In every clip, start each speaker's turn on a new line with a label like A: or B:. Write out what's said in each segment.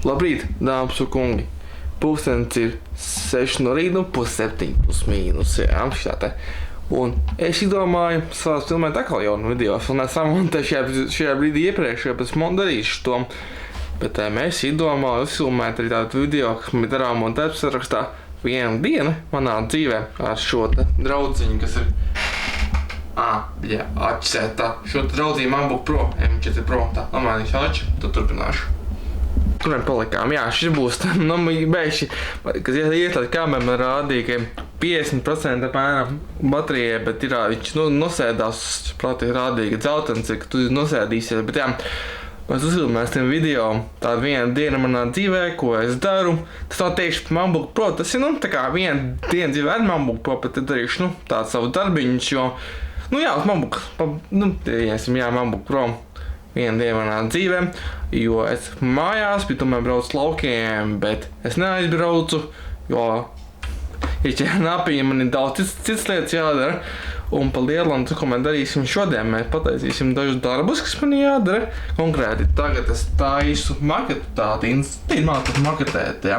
A: Labrīt, dāmas un kungi. Pulkstenis ir 6 no rīta, 6:30 plus mīnus, jā, šitā te. Un es domāju, savās filmēt atkal jaunu video. Es samontēju šajā brīdī iepriekš, jo pēc man darīšu to. Bet mēs domāju uzfilmēt arī tādu video, kas man ir darām un darbs sarakstā viena diena manā dzīvē ar šo te draudziņu, kas ir atšķētā. Šo te draudzīju MacBook Pro, M4 Pro, tā, nomainīšu atši, tad turpināšu. Kur mēs palikām? Jā, šis būs beigši, kad ieslēgt kameru, man rādīja, ka 50% apmēram baterijai, bet ir, viņš nosēdās, proti rādīja, ka dzeltens ir, ka tu nosēdīsies, bet jā, mēs uzfilmēsim video tādu vienu dienu manā dzīvē, ko es daru. Tas nav tieši MacBook Pro, tas ir, tā kā viena diena dzīvē ar MacBook Pro, bet tad darīšu, tādu savu darbiņus, jo, uz MacBook, MacBook Pro. Vienu dienu manā dzīvē, jo es mājās biju tomēr braucu laukiem, bet es neaizbraucu, jo ir ķērnāpiņa, man ir daudz cits lietas jādara. Un pa lielam, ko mēs darīsim šodien, mēs pataisīsim dažus darbus, kas man jādara. Konkrēti, tagad es taisu maketu tādu māku maketēt, ja.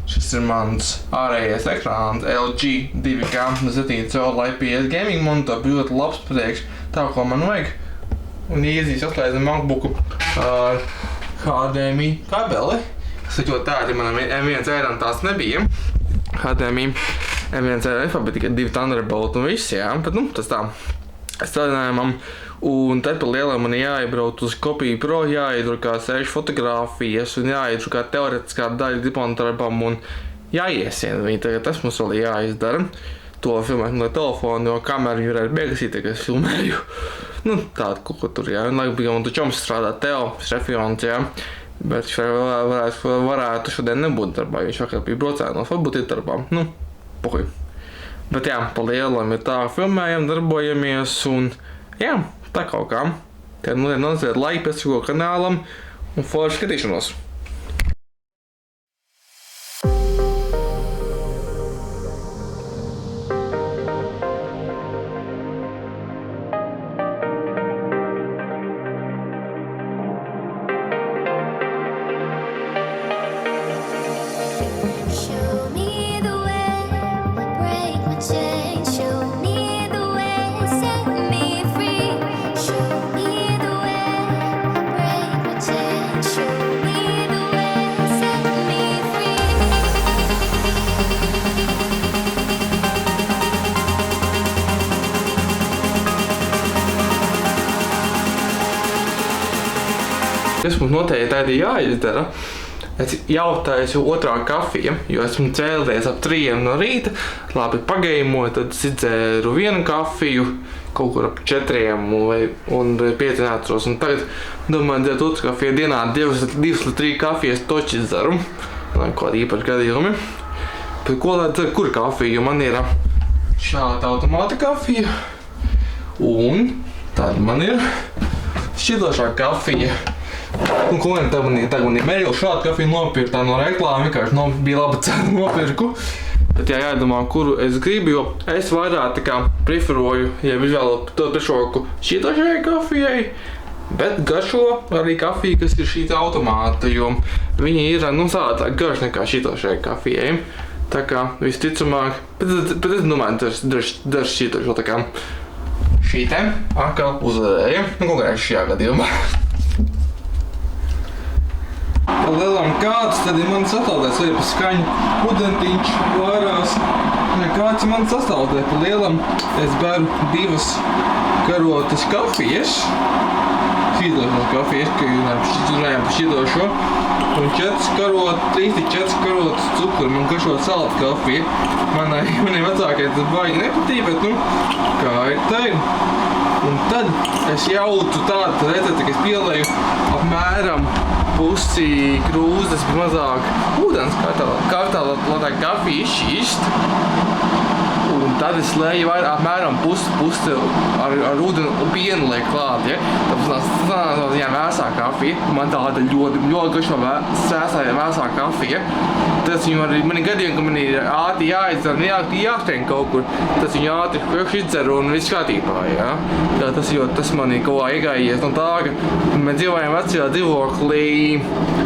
A: Šis ir mans ārējais ekrāns LG 2K 7 COL IPS gaming monitor, ļoti labs priekš tā, ko man vajag. Un iezīs atslēdzu MacBooku ar HDMI kabeli, kas ir ļoti tādi, manam M1 ēram tās nebija. HDMI M1 ēram, bet tikai 2 Thunderbolt un viss, jā, bet tas tā. Strādājumam, un tad par lielam man jāiebrauc uz Copy Pro, jāiedrukā 6 fotogrāfijas un jāiedrukā teoretiskā daļa diplomdarbam un jāiesien viņi. Tagad tas mums vēl jāizdara. To filmēt no telefona, jo kameru ir arī biegasī, ka es filmēju. Tādu kaut ko tur, jā. Laik bija un tu čoms strādā Teo, Šrefions, jā. Bet viņš varētu šodien nebūt darbā, viņš vakar bija brocēnos, varbūt ir darbā. Pohuj. Bet jā, pa lielam ir tā, filmējam, darbojamies un jā, tā kaut kā. Tad noziet laiku pēc šo kanālam un forši skatīšanos. Kas mums noteikti tādi jāizdara, es jautājos otrā kafija, jo esmu cēlies ap 3 no rīta, labi pagaimoju, tad izdzēru vienu kafiju, kaut kur ap 4 un 5 neatceros, un tagad domāju dzēt otru kafiju dienā, 2 līdz 3 kafijas toči dzeru, kādi īpaši gadījumi. Bet ko lai dzer, kur kafija, jo man ir šāda automāta kafija, un tad man ir šķidošā kafija. Tagad man ir mērķi šādu kafiju nopirkt, tā no reklāma vienkārši bija laba cena nopirku. Bet jādomā, kuru es gribu, jo es vairāk tā kā preferoju, ja izvēlu to priekšroku šitošajai kafijai, bet garšo arī kafiju, kas ir šī automāta, jo viņi ir savādāk garš nekā šitošajai kafijai. Tā kā visticamāk, bet es domāju, darš šitošo tā kā šī te atkal uzvarēja, konkrēti šajā gadījumā. Pa lielam kāds, tad ir man sastāvdēs arī pa skaņu ūdentiņš vārās. Kāds ir man sastāvdē, pa lielam es beru 2 karotas kafijas. Šīdošos kafijas, ka runājam par šīdošo. Un 3-4 karotas cukuru, man garšo salata kafija. Manai vecākai tas baigi nepatīk, bet kā ir tā ir. Un tad es jaucu tādu recepti, ka es pielēju apmēram pusi krūzes mazāk ūdens kārtā, lai tā kafija izšķīst. un tad es lēju apmēram pusi ar ūdeni un pienu liek klāt, ja? Tāpēc tā ziņā vēsā kafija, man tāda ļoti garšo vēsā kafija. Tas viņu arī, man ir gadījumi, ka man ir ātri jāizdzer, jāstien kaut kur, tas viņu ātri izdzer un viss kārtībā, ja? Tas man ir kaut kā iegājies no tā, ka mēs dzīvojam vecajā dzīvoklī,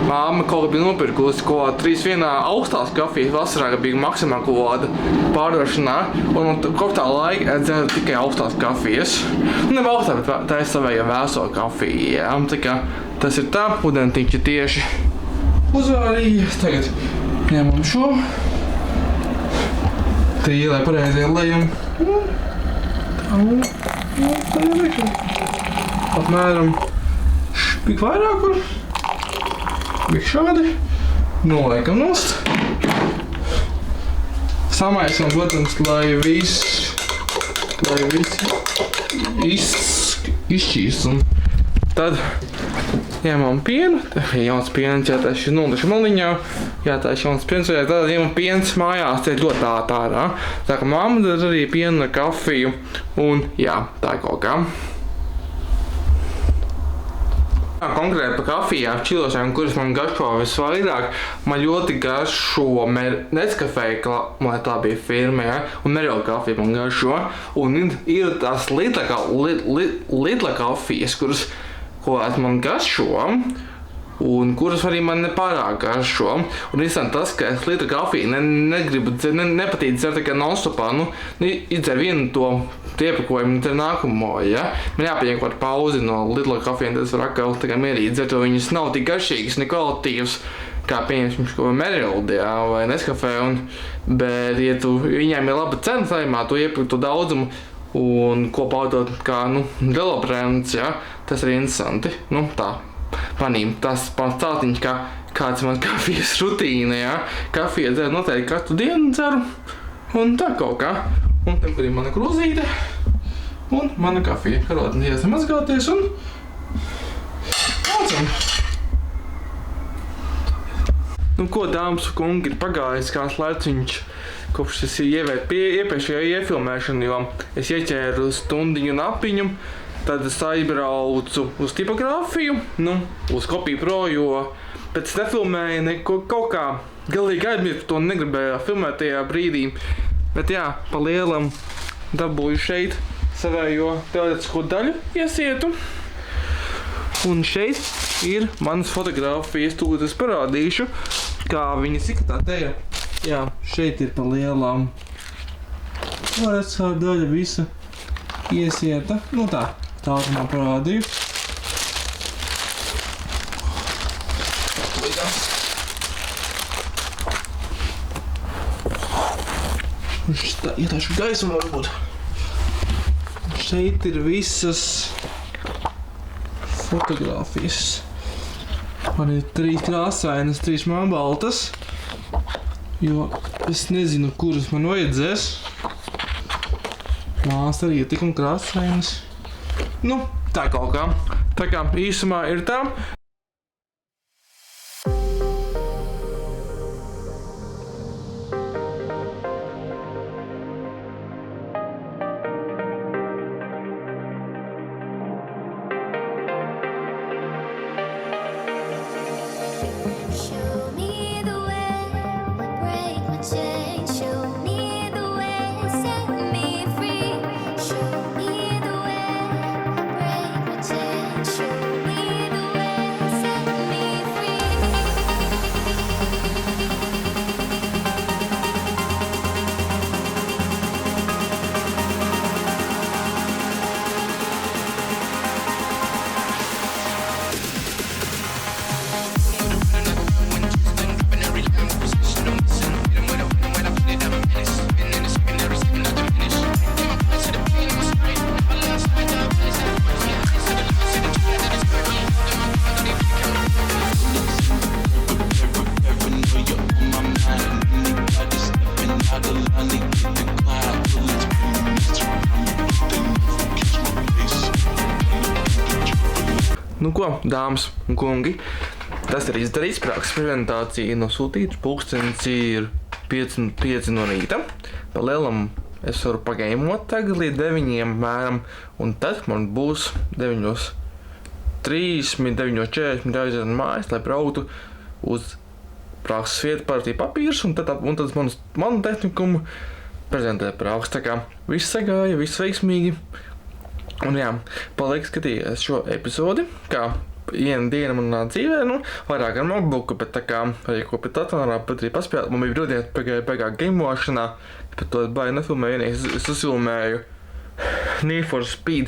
A: māma kaut kā bija nopirkusi kaut kā 3 vienā augstās kafijas vasarā, ka bija maksimāli kaut kāda pārdošanā, un kopš tā laika dzeru tikai augstās kafijas. Ne augstā, bet tā ir savēja vēso kafiju, ja? Tā kā tas ir tā, ūdentiņš ir tieši uzvārījies. Tagad ņemam šo. Te ielai pareizie lejam. Tā ieliekam. Apmēram špik vairāk kur. Špik šādi. Noliekam nost. Samaisam, protams, lai viss izšķīs. Un tad ņemam pienu, jauns piens, jātaisa šis nulduši maliņā, jātaisa jauns piens, tad ņemam piens mājās, tie ļoti ārā. Tā kā mamma dar arī pienu ar kafiju, un jā, tā ir kaut kā. Konkrēti par kafijām, čilosēm, kuras man garšo visvairāk, man ļoti garšo Nescafé, man tā bija firma, ja? Un Merila kafija man garšo, un ir tās Lidla kafijas, kuras man garšo, un kuras arī man nepārāk garšo. Un interesanti tas, ka es Lidla kafiju nepatīk dzert tikai non-stopā, izdzer vienu to iepakojumu, tad nākamo, ja? Man jāpieņem kaut kādu pauzi no Lidla kafijiem, tad es varu atkal tikai mierīgi dzert, jo viņas nav tik garšīgas, ne kvalitīvas, kā pieņemsim kaut Merildi, ja? Vai Nescafé, bet, ja viņiem ir laba cena saimā, tu iepirkt to daudzumu, un ko pārdot kā, Delobrants, ja? Tas ir interesanti, tā. Manīm tas stātiņš, kā kāds man kafijas rutīna, ja? Kafija dzeru noteikti katru dienu dzeru, un tā kaut kā. Un te ir mana krūzīte, un mana kafija. Karotni mazgāties, un mācam. Ko, dāmas un kungi, ir pagājis kāds laiciņš, kopš es iepriekšējā iefilmēšanu, jo es ieķēru stundiņu un apiņu, tad es aizbraucu uz tipogrāfiju, uz Kopiju Pro, jo pēc es nefilmēju kaut kā galīgi aizmirst, to negribēju filmēt tajā brīdī. Bet jā, pa lielam dabūju šeit savējo teorētisko daļu iesietu. Un šeit ir manas fotogrāfijas, tūlīt es parādīšu, kā viņas ikatā te ir. Jā, šeit ir pa lielam teorētiskā daļa visa iesieta. Tā man parādīju. Ietāšu gaismu varbūt. Šeit ir visas fotogrāfijas. Man ir 3 krāsainas, 3 melnbaltas, jo es nezinu, kuras man vajadzēs. Mās arī ir tikam krāsainas. Tā kaut kā. Tā kā īsumā ir tā. Nu ko, dāmas un kungi, tas ir izdarīts, prakses prezentācija nosūtīta, pulkstenis ir 5 no rīta. Pa lielam es varu pagaimot tagad līdz 9 mēram, un tad man būs 9:30, 9:40 jāiziet no mājas, lai brauktu uz prakses vietu parastī papīrs, un tad manu tehnikumu prezentēt prakses. Tā kā viss sagāja, viss veiksmīgi. Un jā, paldies, skatījies šo epizodi, kā viena diena manā dzīvē, vairāk ar notebooku, bet tā kā arī ko pēc datorā pat arī paspēlēt. Man bija brīvdienas pagāja gameošanā, bet to es baigi nefilmēju, vienīgi es uzfilmēju Need for Speed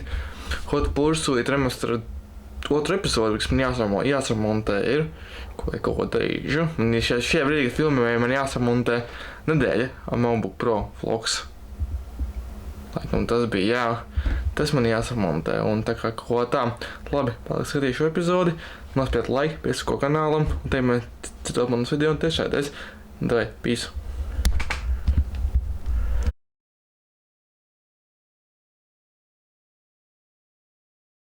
A: Hot Pursuit Remastered otru epizodi, kas man jāsamontē ir, ko darīšu. Šie brīdī filmēju man jāsamontē nedēļa ar MacBook Pro vlogs. Laikam tas bija, jā, tas man jāsamontē, un tā kā ko tā. Labi, paldies, skatīju šo epizodi, nospiet laiku, piesaku kanālam, un te mēs citot manas video un tiešādēs. Davai, peace!